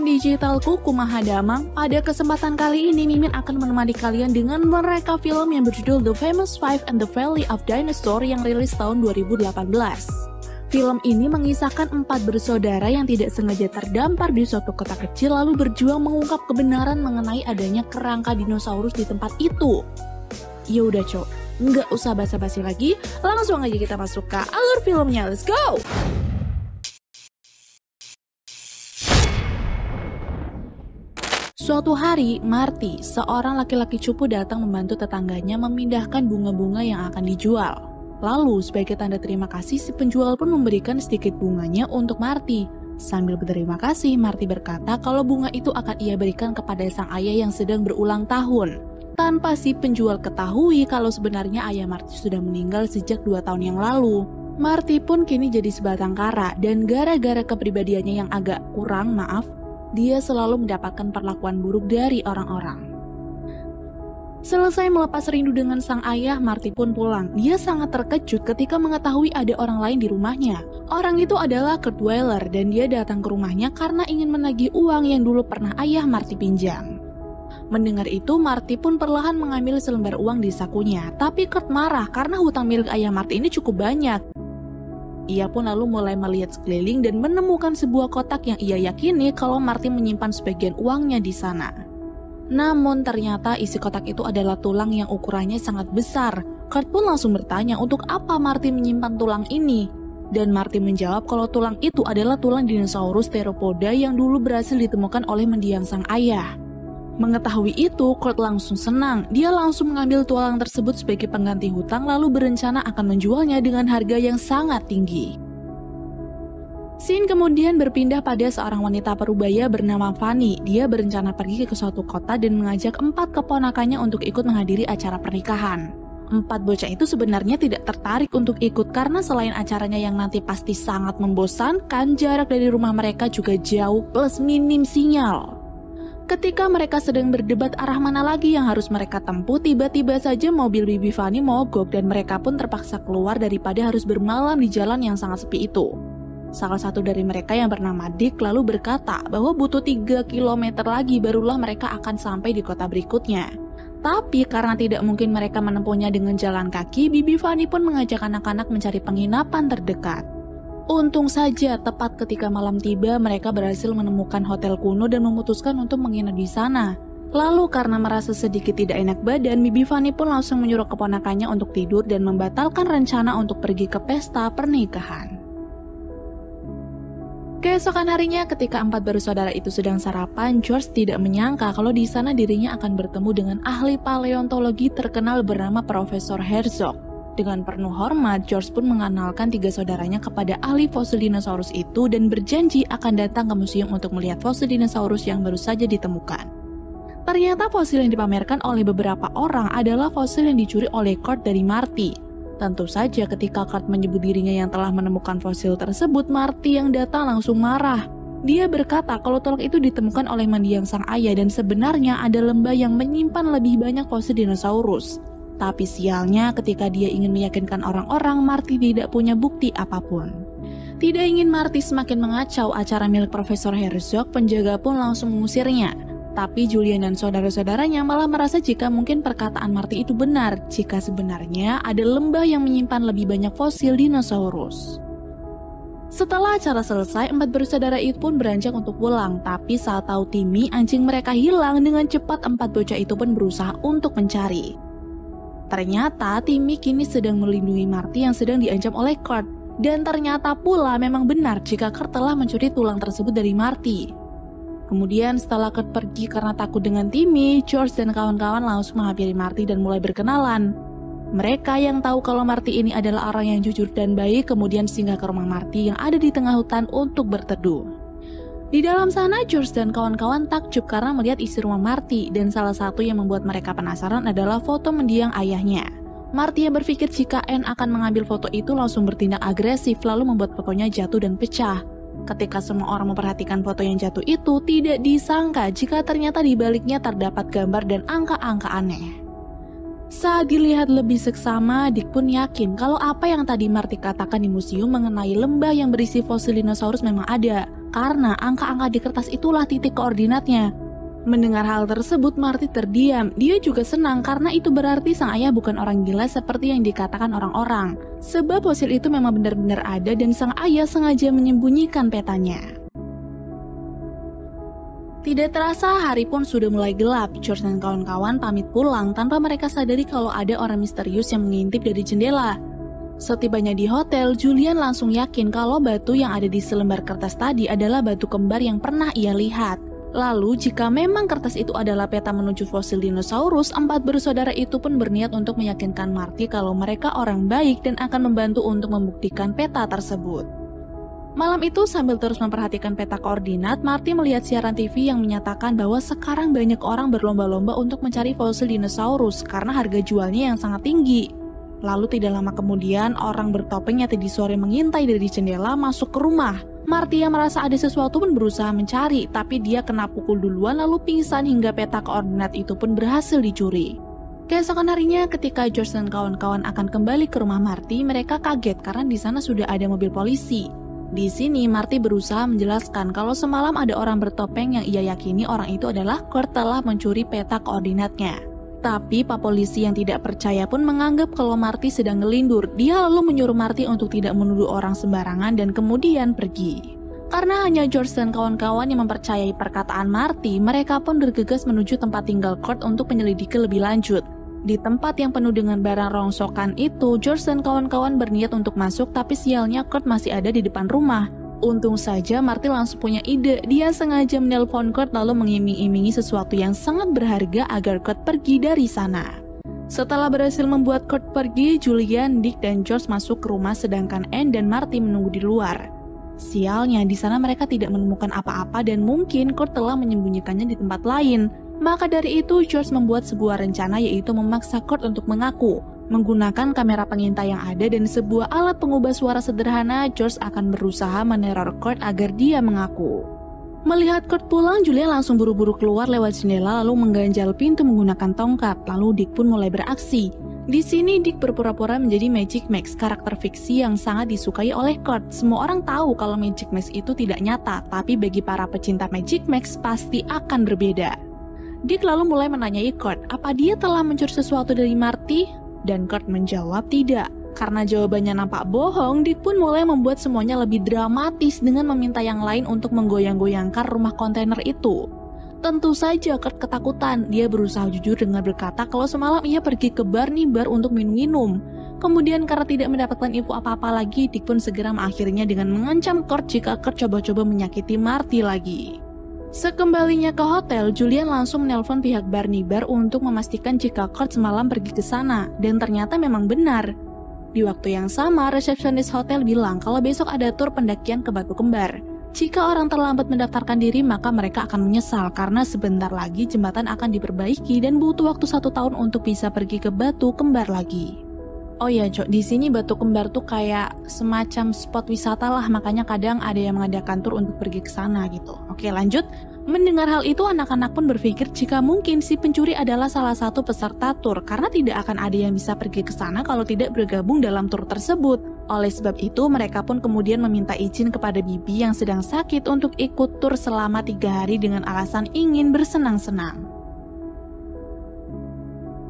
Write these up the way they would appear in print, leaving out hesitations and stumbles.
film digitalku Kumaha Damang. Pada kesempatan kali ini Mimin akan menemani kalian dengan mereka film yang berjudul The Famous Five and the Valley of Dinosaur yang rilis tahun 2018. Film ini mengisahkan 4 bersaudara yang tidak sengaja terdampar di suatu kota kecil lalu berjuang mengungkap kebenaran mengenai adanya kerangka dinosaurus di tempat itu. Yaudah cok, nggak usah basa-basi lagi, langsung aja kita masuk ke alur filmnya, let's go! Suatu hari, Marty, seorang laki-laki cupu datang membantu tetangganya memindahkan bunga-bunga yang akan dijual. Lalu, sebagai tanda terima kasih, si penjual pun memberikan sedikit bunganya untuk Marty. Sambil berterima kasih, Marty berkata kalau bunga itu akan ia berikan kepada sang ayah yang sedang berulang tahun. Tanpa si penjual ketahui kalau sebenarnya ayah Marty sudah meninggal sejak 2 tahun yang lalu. Marty pun kini jadi sebatang kara, dan gara-gara kepribadiannya yang agak kurang, dia selalu mendapatkan perlakuan buruk dari orang-orang. Selesai melepas rindu dengan sang ayah, Marty pun pulang. Dia sangat terkejut ketika mengetahui ada orang lain di rumahnya. Orang itu adalah Kurt Weiler dan dia datang ke rumahnya karena ingin menagih uang yang dulu pernah ayah Marty pinjam. Mendengar itu, Marty pun perlahan mengambil selembar uang di sakunya. Tapi Kurt marah karena hutang milik ayah Marty ini cukup banyak. Ia pun lalu mulai melihat sekeliling dan menemukan sebuah kotak yang ia yakini kalau Marty menyimpan sebagian uangnya di sana. Namun ternyata isi kotak itu adalah tulang yang ukurannya sangat besar. Kurt pun langsung bertanya untuk apa Marty menyimpan tulang ini. Dan Marty menjawab kalau tulang itu adalah tulang dinosaurus theropoda yang dulu berhasil ditemukan oleh mendiang sang ayah. Mengetahui itu, Kurt langsung senang. Dia langsung mengambil tulang tersebut sebagai pengganti hutang lalu berencana akan menjualnya dengan harga yang sangat tinggi. Scene kemudian berpindah pada seorang wanita parubaya bernama Fanny. Dia berencana pergi ke suatu kota dan mengajak 4 keponakannya untuk ikut menghadiri acara pernikahan. 4 bocah itu sebenarnya tidak tertarik untuk ikut karena selain acaranya yang nanti pasti sangat membosankan, jarak dari rumah mereka juga jauh plus minim sinyal. Ketika mereka sedang berdebat arah mana lagi yang harus mereka tempuh, tiba-tiba saja mobil Bibi Fanny mogok dan mereka pun terpaksa keluar daripada harus bermalam di jalan yang sangat sepi itu. Salah satu dari mereka yang bernama Dick lalu berkata bahwa butuh 3 km lagi barulah mereka akan sampai di kota berikutnya. Tapi karena tidak mungkin mereka menempuhnya dengan jalan kaki, Bibi Fanny pun mengajak anak-anak mencari penginapan terdekat. Untung saja tepat ketika malam tiba mereka berhasil menemukan hotel kuno dan memutuskan untuk menginap di sana. Lalu karena merasa sedikit tidak enak badan, Bibi Fanny pun langsung menyuruh keponakannya untuk tidur dan membatalkan rencana untuk pergi ke pesta pernikahan. Keesokan harinya ketika 4 bersaudara itu sedang sarapan, George tidak menyangka kalau di sana dirinya akan bertemu dengan ahli paleontologi terkenal bernama Profesor Herzog. Dengan penuh hormat, George pun mengenalkan 3 saudaranya kepada ahli fosil dinosaurus itu dan berjanji akan datang ke museum untuk melihat fosil dinosaurus yang baru saja ditemukan. Ternyata fosil yang dipamerkan oleh beberapa orang adalah fosil yang dicuri oleh Kurt dari Marty. Tentu saja ketika Kurt menyebut dirinya yang telah menemukan fosil tersebut, Marty yang datang langsung marah. Dia berkata kalau tulang itu ditemukan oleh mendiang sang ayah dan sebenarnya ada lembah yang menyimpan lebih banyak fosil dinosaurus. Tapi sialnya ketika dia ingin meyakinkan orang-orang, Marty tidak punya bukti apapun. Tidak ingin Marty semakin mengacau acara milik Profesor Herzog, penjaga pun langsung mengusirnya. Tapi Julian dan saudara-saudaranya malah merasa jika mungkin perkataan Marty itu benar, jika sebenarnya ada lembah yang menyimpan lebih banyak fosil dinosaurus. Setelah acara selesai, 4 bersaudara itu pun beranjak untuk pulang. Tapi saat tahu Timmy, anjing mereka hilang, dengan cepat 4 bocah itu pun berusaha untuk mencari. Ternyata Timmy kini sedang melindungi Marty yang sedang diancam oleh Kurt. Dan ternyata pula memang benar jika Kurt telah mencuri tulang tersebut dari Marty. Kemudian setelah Kurt pergi karena takut dengan Timmy, George dan kawan-kawan langsung menghampiri Marty dan mulai berkenalan. Mereka yang tahu kalau Marty ini adalah orang yang jujur dan baik kemudian singgah ke rumah Marty yang ada di tengah hutan untuk berteduh. Di dalam sana, George dan kawan-kawan takjub karena melihat isi rumah Marty, dan salah satu yang membuat mereka penasaran adalah foto mendiang ayahnya. Marty yang berpikir jika Anne akan mengambil foto itu langsung bertindak agresif lalu membuat fotonya jatuh dan pecah. Ketika semua orang memperhatikan foto yang jatuh itu, tidak disangka jika ternyata di baliknya terdapat gambar dan angka-angka aneh. Saat dilihat lebih seksama, Dick pun yakin kalau apa yang tadi Marty katakan di museum mengenai lembah yang berisi fosil dinosaurus memang ada, karena angka-angka di kertas itulah titik koordinatnya. Mendengar hal tersebut, Marty terdiam. Dia juga senang karena itu berarti sang ayah bukan orang gila seperti yang dikatakan orang-orang. Sebab fosil itu memang benar-benar ada dan sang ayah sengaja menyembunyikan petanya. Tidak terasa hari pun sudah mulai gelap. George dan kawan-kawan pamit pulang tanpa mereka sadari kalau ada orang misterius yang mengintip dari jendela. Setibanya di hotel, Julian langsung yakin kalau batu yang ada di selembar kertas tadi adalah batu kembar yang pernah ia lihat. Lalu, jika memang kertas itu adalah peta menuju fosil dinosaurus, 4 bersaudara itu pun berniat untuk meyakinkan Marty kalau mereka orang baik dan akan membantu untuk membuktikan peta tersebut. Malam itu, sambil terus memperhatikan peta koordinat, Marty melihat siaran TV yang menyatakan bahwa sekarang banyak orang berlomba-lomba untuk mencari fosil dinosaurus karena harga jualnya yang sangat tinggi. Lalu tidak lama kemudian, orang bertopeng yang tadi sore mengintai dari jendela masuk ke rumah. Marty yang merasa ada sesuatu pun berusaha mencari, tapi dia kena pukul duluan lalu pingsan hingga peta koordinat itu pun berhasil dicuri. Keesokan harinya, ketika George dan kawan-kawan akan kembali ke rumah Marty, mereka kaget karena di sana sudah ada mobil polisi. Di sini, Marty berusaha menjelaskan kalau semalam ada orang bertopeng yang ia yakini orang itu adalah Kurt telah mencuri peta koordinatnya. Tapi Pak Polisi yang tidak percaya pun menganggap kalau Marty sedang ngelindur. Dia lalu menyuruh Marty untuk tidak menuduh orang sembarangan dan kemudian pergi. Karena hanya George dan kawan-kawan yang mempercayai perkataan Marty, mereka pun bergegas menuju tempat tinggal Kurt untuk menyelidiki lebih lanjut. Di tempat yang penuh dengan barang rongsokan itu, George dan kawan-kawan berniat untuk masuk, tapi sialnya Kurt masih ada di depan rumah. Untung saja Marty langsung punya ide. Dia sengaja menelpon Kurt lalu mengiming-imingi sesuatu yang sangat berharga agar Kurt pergi dari sana. Setelah berhasil membuat Kurt pergi, Julian, Dick, dan George masuk ke rumah sedangkan Anne dan Marty menunggu di luar. Sialnya, di sana mereka tidak menemukan apa-apa dan mungkin Kurt telah menyembunyikannya di tempat lain. Maka dari itu, George membuat sebuah rencana yaitu memaksa Kurt untuk mengaku. Menggunakan kamera pengintai yang ada dan sebuah alat pengubah suara sederhana, George akan berusaha meneror Kurt agar dia mengaku. Melihat Kurt pulang, Julian langsung buru-buru keluar lewat jendela lalu mengganjal pintu menggunakan tongkat. Lalu Dick pun mulai beraksi. Di sini Dick berpura-pura menjadi Magic Max, karakter fiksi yang sangat disukai oleh Kurt. Semua orang tahu kalau Magic Max itu tidak nyata, tapi bagi para pecinta Magic Max pasti akan berbeda. Dick lalu mulai menanyai Kurt, apa dia telah mencuri sesuatu dari Marty? Dan Kurt menjawab tidak. Karena jawabannya nampak bohong, Dick pun mulai membuat semuanya lebih dramatis dengan meminta yang lain untuk menggoyang-goyangkan rumah kontainer itu. Tentu saja Kurt ketakutan. Dia berusaha jujur dengan berkata kalau semalam ia pergi ke bar untuk minum-minum. Kemudian karena tidak mendapatkan info apa-apa lagi, Dick pun segera mengakhirinya dengan mengancam Kurt jika Kurt coba-coba menyakiti Marty lagi. Sekembalinya ke hotel, Julian langsung menelpon pihak bar untuk memastikan jika Kurt semalam pergi ke sana, dan ternyata memang benar. Di waktu yang sama, resepsionis hotel bilang kalau besok ada tur pendakian ke Batu Kembar. Jika orang terlambat mendaftarkan diri, maka mereka akan menyesal karena sebentar lagi jembatan akan diperbaiki dan butuh waktu 1 tahun untuk bisa pergi ke Batu Kembar lagi. Oh ya, Cok, di sini Batu Kembar tuh kayak semacam spot wisata lah, makanya kadang ada yang mengadakan tur untuk pergi ke sana gitu. Oke, lanjut. Mendengar hal itu, anak-anak pun berpikir jika mungkin si pencuri adalah salah satu peserta tur karena tidak akan ada yang bisa pergi ke sana kalau tidak bergabung dalam tur tersebut. Oleh sebab itu, mereka pun kemudian meminta izin kepada Bibi yang sedang sakit untuk ikut tur selama 3 hari dengan alasan ingin bersenang-senang.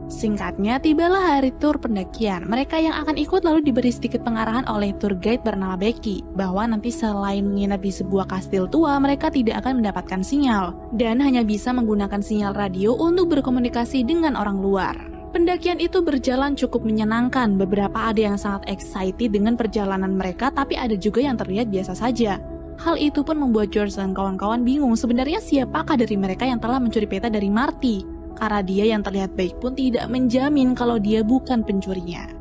Singkatnya, tibalah hari tur pendakian. Mereka yang akan ikut lalu diberi sedikit pengarahan oleh tour guide bernama Becky, bahwa nanti selain menginap di sebuah kastil tua, mereka tidak akan mendapatkan sinyal, dan hanya bisa menggunakan sinyal radio untuk berkomunikasi dengan orang luar. Pendakian itu berjalan cukup menyenangkan, beberapa ada yang sangat excited dengan perjalanan mereka, tapi ada juga yang terlihat biasa saja. Hal itu pun membuat George dan kawan-kawan bingung sebenarnya siapakah dari mereka yang telah mencuri peta dari Marty. Karena dia yang terlihat baik pun tidak menjamin kalau dia bukan pencurinya.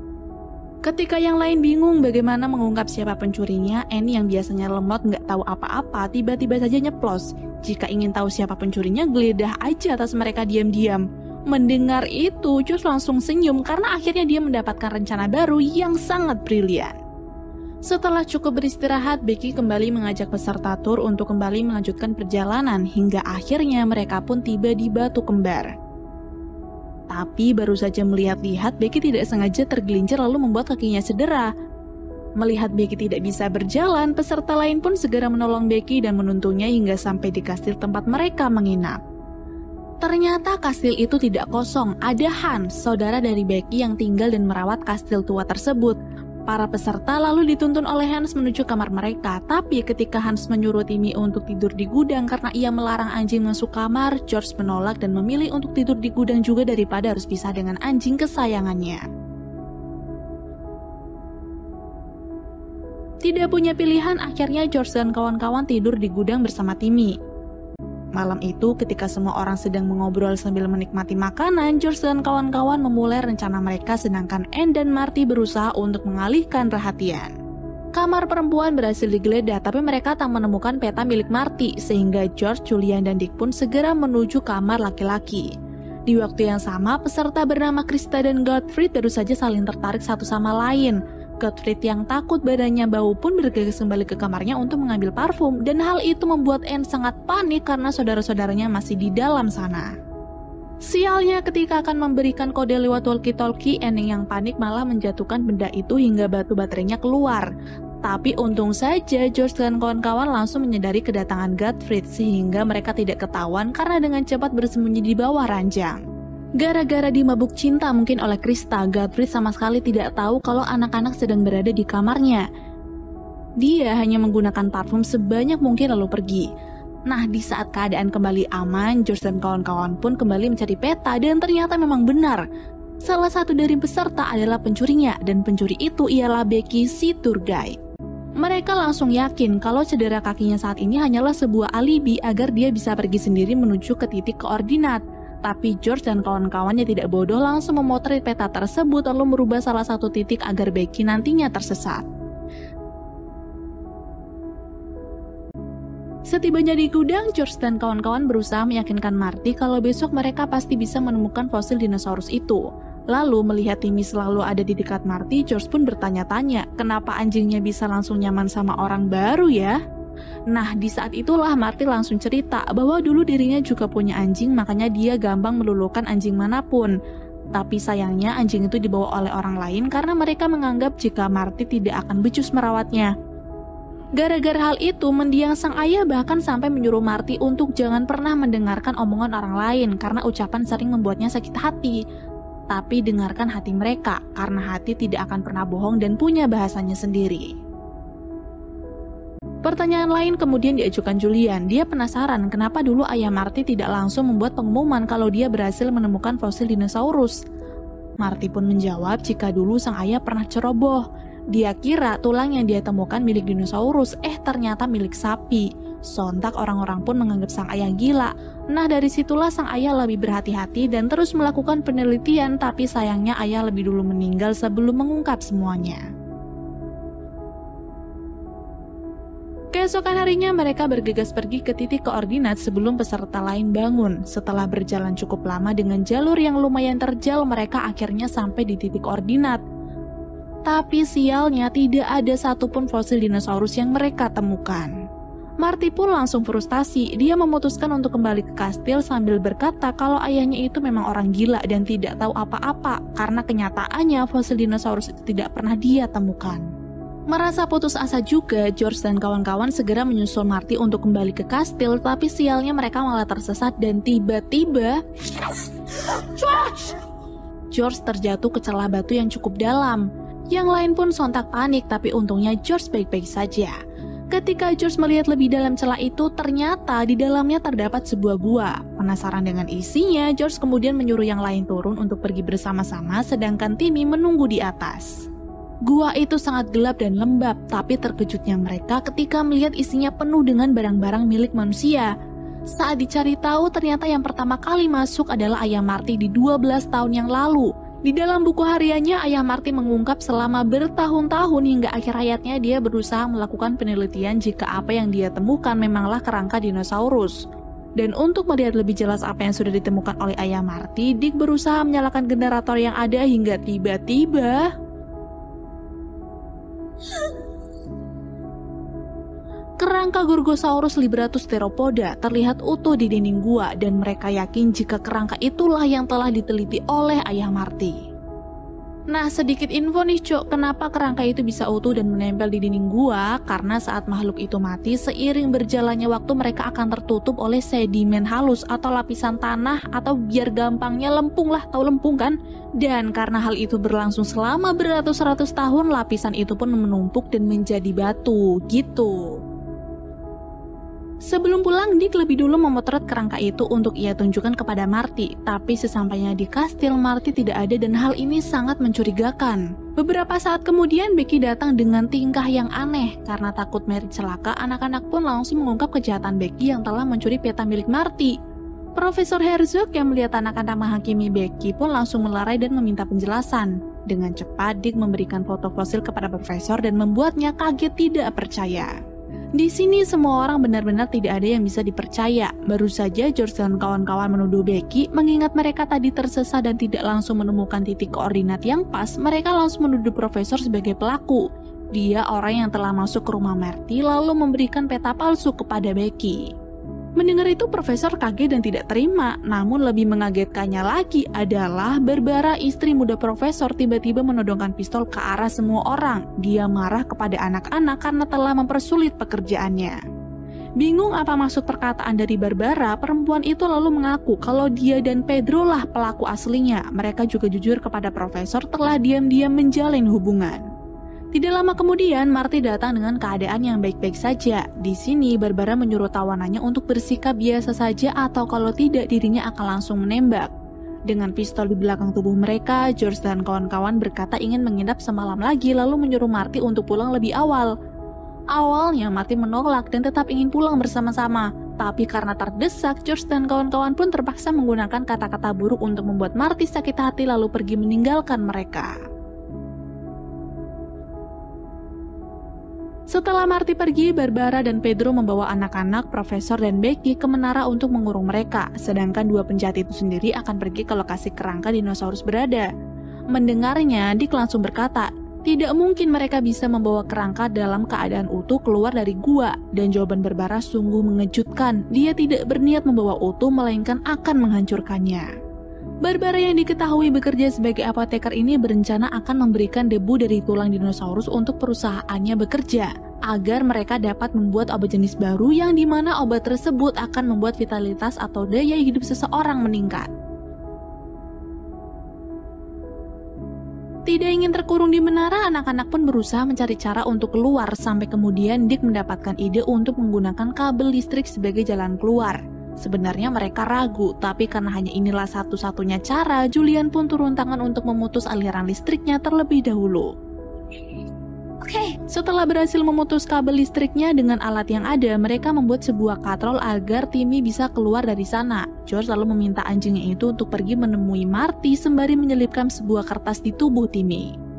Ketika yang lain bingung bagaimana mengungkap siapa pencurinya, Annie yang biasanya lemot nggak tahu apa-apa tiba-tiba saja nyeplos. Jika ingin tahu siapa pencurinya, geledah aja atas mereka diam-diam. Mendengar itu, George langsung senyum karena akhirnya dia mendapatkan rencana baru yang sangat brilian. Setelah cukup beristirahat, Becky kembali mengajak peserta tur untuk kembali melanjutkan perjalanan hingga akhirnya mereka pun tiba di Batu Kembar. Tapi baru saja melihat-lihat, Becky tidak sengaja tergelincir lalu membuat kakinya cedera. Melihat Becky tidak bisa berjalan, peserta lain pun segera menolong Becky dan menuntunnya hingga sampai di kastil tempat mereka menginap. Ternyata kastil itu tidak kosong, ada Hans, saudara dari Becky yang tinggal dan merawat kastil tua tersebut. Para peserta lalu dituntun oleh Hans menuju kamar mereka, tapi ketika Hans menyuruh Timmy untuk tidur di gudang karena ia melarang anjing masuk kamar, George menolak dan memilih untuk tidur di gudang juga daripada harus pisah dengan anjing kesayangannya. Tidak punya pilihan, akhirnya George dan kawan-kawan tidur di gudang bersama Timmy. Malam itu, ketika semua orang sedang mengobrol sambil menikmati makanan, George dan kawan-kawan memulai rencana mereka sedangkan Anne dan Marty berusaha untuk mengalihkan perhatian. Kamar perempuan berhasil digeledah, tapi mereka tak menemukan peta milik Marty, sehingga George, Julian, dan Dick pun segera menuju kamar laki-laki. Di waktu yang sama, peserta bernama Krista dan Gottfried baru saja saling tertarik satu sama lain. Gottfried yang takut badannya bau pun bergegas kembali ke kamarnya untuk mengambil parfum, dan hal itu membuat Anne sangat panik karena saudara-saudaranya masih di dalam sana. Sialnya, ketika akan memberikan kode lewat walkie-talkie, Anne yang panik malah menjatuhkan benda itu hingga batu baterainya keluar. Tapi untung saja George dan kawan-kawan langsung menyadari kedatangan Gottfried sehingga mereka tidak ketahuan karena dengan cepat bersembunyi di bawah ranjang. Gara-gara dimabuk cinta mungkin oleh Krista, Gottfried sama sekali tidak tahu kalau anak-anak sedang berada di kamarnya. Dia hanya menggunakan parfum sebanyak mungkin lalu pergi. Nah, di saat keadaan kembali aman, George dan kawan-kawan pun kembali mencari peta dan ternyata memang benar. Salah satu dari peserta adalah pencurinya dan pencuri itu ialah Becky, si tour guide. Mereka langsung yakin kalau cedera kakinya saat ini hanyalah sebuah alibi agar dia bisa pergi sendiri menuju ke titik koordinat. Tapi George dan kawan-kawannya tidak bodoh, langsung memotret peta tersebut lalu merubah salah satu titik agar Becky nantinya tersesat. Setibanya di gudang, George dan kawan-kawan berusaha meyakinkan Marty kalau besok mereka pasti bisa menemukan fosil dinosaurus itu. Lalu melihat Timmy selalu ada di dekat Marty, George pun bertanya-tanya, kenapa anjingnya bisa langsung nyaman sama orang baru ya? Nah, di saat itulah Marty langsung cerita bahwa dulu dirinya juga punya anjing, makanya dia gampang melulukan anjing manapun. Tapi sayangnya anjing itu dibawa oleh orang lain karena mereka menganggap jika Marty tidak akan becus merawatnya. Gara-gara hal itu, mendiang sang ayah bahkan sampai menyuruh Marty untuk jangan pernah mendengarkan omongan orang lain karena ucapan sering membuatnya sakit hati. Tapi dengarkan hati mereka, karena hati tidak akan pernah bohong dan punya bahasanya sendiri. Pertanyaan lain kemudian diajukan Julian. Dia penasaran kenapa dulu ayah Marty tidak langsung membuat pengumuman kalau dia berhasil menemukan fosil dinosaurus. Marty pun menjawab jika dulu sang ayah pernah ceroboh. Dia kira tulang yang dia temukan milik dinosaurus, ternyata milik sapi. Sontak orang-orang pun menganggap sang ayah gila. Nah, dari situlah sang ayah lebih berhati-hati dan terus melakukan penelitian, tapi sayangnya ayah lebih dulu meninggal sebelum mengungkap semuanya. Keesokan harinya mereka bergegas pergi ke titik koordinat sebelum peserta lain bangun. Setelah berjalan cukup lama dengan jalur yang lumayan terjal, mereka akhirnya sampai di titik koordinat. Tapi sialnya tidak ada satupun fosil dinosaurus yang mereka temukan. Marty pun langsung frustasi. Dia memutuskan untuk kembali ke kastil sambil berkata kalau ayahnya itu memang orang gila dan tidak tahu apa-apa karena kenyataannya fosil dinosaurus itu tidak pernah dia temukan. Merasa putus asa juga, George dan kawan-kawan segera menyusul Marty untuk kembali ke kastil, tapi sialnya mereka malah tersesat dan tiba-tiba George terjatuh ke celah batu yang cukup dalam. Yang lain pun sontak panik, tapi untungnya George baik-baik saja. Ketika George melihat lebih dalam celah itu, ternyata di dalamnya terdapat sebuah gua. Penasaran dengan isinya, George kemudian menyuruh yang lain turun untuk pergi bersama-sama, sedangkan Timmy menunggu di atas. Gua itu sangat gelap dan lembab, tapi terkejutnya mereka ketika melihat isinya penuh dengan barang-barang milik manusia. Saat dicari tahu, ternyata yang pertama kali masuk adalah ayah Marty di 12 tahun yang lalu. Di dalam buku hariannya, ayah Marty mengungkap selama bertahun-tahun hingga akhir hayatnya dia berusaha melakukan penelitian jika apa yang dia temukan memanglah kerangka dinosaurus. Dan untuk melihat lebih jelas apa yang sudah ditemukan oleh ayah Marty, Dick berusaha menyalakan generator yang ada hingga tiba-tiba Kerangka Gorgosaurus libratus theropoda terlihat utuh di dinding gua dan mereka yakin jika kerangka itulah yang telah diteliti oleh ayah Marty. Nah, sedikit info nih Cok, kenapa kerangka itu bisa utuh dan menempel di dinding gua? Karena saat makhluk itu mati, seiring berjalannya waktu mereka akan tertutup oleh sedimen halus atau lapisan tanah, atau biar gampangnya lempung lah, tahu lempung kan? Dan karena hal itu berlangsung selama beratus-ratus tahun, lapisan itu pun menumpuk dan menjadi batu, gitu. Sebelum pulang, Dick lebih dulu memotret kerangka itu untuk ia tunjukkan kepada Marty. Tapi sesampainya di kastil, Marty tidak ada dan hal ini sangat mencurigakan. Beberapa saat kemudian, Becky datang dengan tingkah yang aneh. Karena takut Mary celaka, anak-anak pun langsung mengungkap kejahatan Becky yang telah mencuri peta milik Marty. Profesor Herzog yang melihat anak-anak menghakimi Becky pun langsung melerai dan meminta penjelasan. Dengan cepat, Dick memberikan foto fosil kepada profesor dan membuatnya kaget tidak percaya. Di sini semua orang benar-benar tidak ada yang bisa dipercaya. Baru saja George dan kawan-kawan menuduh Becky, mengingat mereka tadi tersesat dan tidak langsung menemukan titik koordinat yang pas, mereka langsung menuduh profesor sebagai pelaku. Dia orang yang telah masuk ke rumah Marty lalu memberikan peta palsu kepada Becky. Mendengar itu profesor kaget dan tidak terima, namun lebih mengagetkannya lagi adalah Barbara, istri muda profesor, tiba-tiba menodongkan pistol ke arah semua orang. Dia marah kepada anak-anak karena telah mempersulit pekerjaannya. Bingung apa maksud perkataan dari Barbara, perempuan itu lalu mengaku kalau dia dan Pedro lah pelaku aslinya. Mereka juga jujur kepada profesor telah diam-diam menjalin hubungan. Tidak lama kemudian, Marty datang dengan keadaan yang baik-baik saja. Di sini, Barbara menyuruh tawanannya untuk bersikap biasa saja atau kalau tidak dirinya akan langsung menembak. Dengan pistol di belakang tubuh mereka, George dan kawan-kawan berkata ingin menginap semalam lagi lalu menyuruh Marty untuk pulang lebih awal. Awalnya Marty menolak dan tetap ingin pulang bersama-sama. Tapi karena terdesak, George dan kawan-kawan pun terpaksa menggunakan kata-kata buruk untuk membuat Marty sakit hati lalu pergi meninggalkan mereka. Setelah Marty pergi, Barbara dan Pedro membawa anak-anak, profesor dan Becky ke menara untuk mengurung mereka, sedangkan dua penjahat itu sendiri akan pergi ke lokasi kerangka dinosaurus berada. Mendengarnya, Dick langsung berkata, tidak mungkin mereka bisa membawa kerangka dalam keadaan utuh keluar dari gua, dan jawaban Barbara sungguh mengejutkan. Dia tidak berniat membawa utuh, melainkan akan menghancurkannya. Barbara yang diketahui bekerja sebagai apoteker ini berencana akan memberikan debu dari tulang dinosaurus untuk perusahaannya bekerja, agar mereka dapat membuat obat jenis baru yang dimana obat tersebut akan membuat vitalitas atau daya hidup seseorang meningkat. Tidak ingin terkurung di menara, anak-anak pun berusaha mencari cara untuk keluar, sampai kemudian Dick mendapatkan ide untuk menggunakan kabel listrik sebagai jalan keluar. Sebenarnya mereka ragu, tapi karena hanya inilah satu-satunya cara, Julian pun turun tangan untuk memutus aliran listriknya terlebih dahulu. Setelah berhasil memutus kabel listriknya dengan alat yang ada, mereka membuat sebuah katrol agar Timmy bisa keluar dari sana. George lalu meminta anjingnya itu untuk pergi menemui Marty sembari menyelipkan sebuah kertas di tubuh Timmy.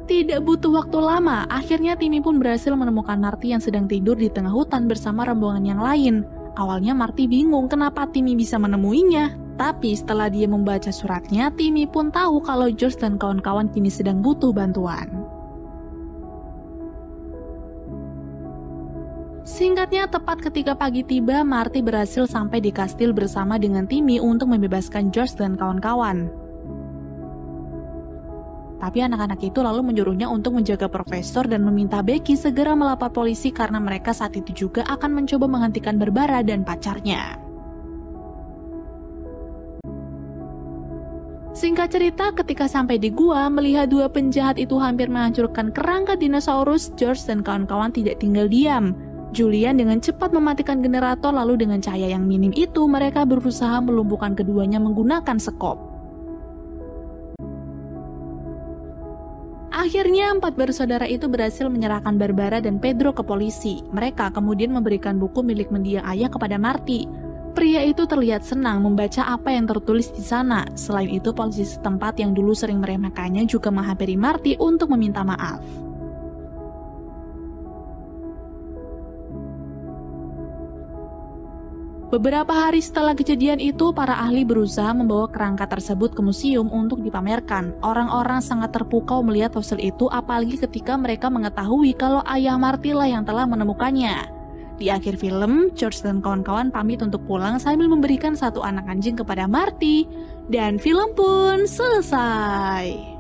Tidak butuh waktu lama, akhirnya Timmy pun berhasil menemukan Marty yang sedang tidur di tengah hutan bersama rombongan yang lain. Awalnya Marty bingung kenapa Timmy bisa menemuinya, tapi setelah dia membaca suratnya, Timmy pun tahu kalau George dan kawan-kawan kini sedang butuh bantuan. Singkatnya, tepat ketika pagi tiba, Marty berhasil sampai di kastil bersama dengan Timmy untuk membebaskan George dan kawan-kawan. Tapi anak-anak itu lalu menyuruhnya untuk menjaga profesor dan meminta Becky segera melapor polisi karena mereka saat itu juga akan mencoba menghentikan Barbara dan pacarnya. Singkat cerita, ketika sampai di gua, melihat dua penjahat itu hampir menghancurkan kerangka dinosaurus, George dan kawan-kawan tidak tinggal diam. Julian dengan cepat mematikan generator, lalu dengan cahaya yang minim itu mereka berusaha melumpuhkan keduanya menggunakan sekop. Akhirnya, empat bersaudara itu berhasil menyerahkan Barbara dan Pedro ke polisi. Mereka kemudian memberikan buku milik mendiang ayah kepada Marty. Pria itu terlihat senang membaca apa yang tertulis di sana. Selain itu, polisi setempat yang dulu sering meremehkannya juga menghampiri Marty untuk meminta maaf. Beberapa hari setelah kejadian itu, para ahli berusaha membawa kerangka tersebut ke museum untuk dipamerkan. Orang-orang sangat terpukau melihat fosil itu, apalagi ketika mereka mengetahui kalau ayah Marty lah yang telah menemukannya. Di akhir film, George dan kawan-kawan pamit untuk pulang sambil memberikan satu anak anjing kepada Marty. Dan film pun selesai.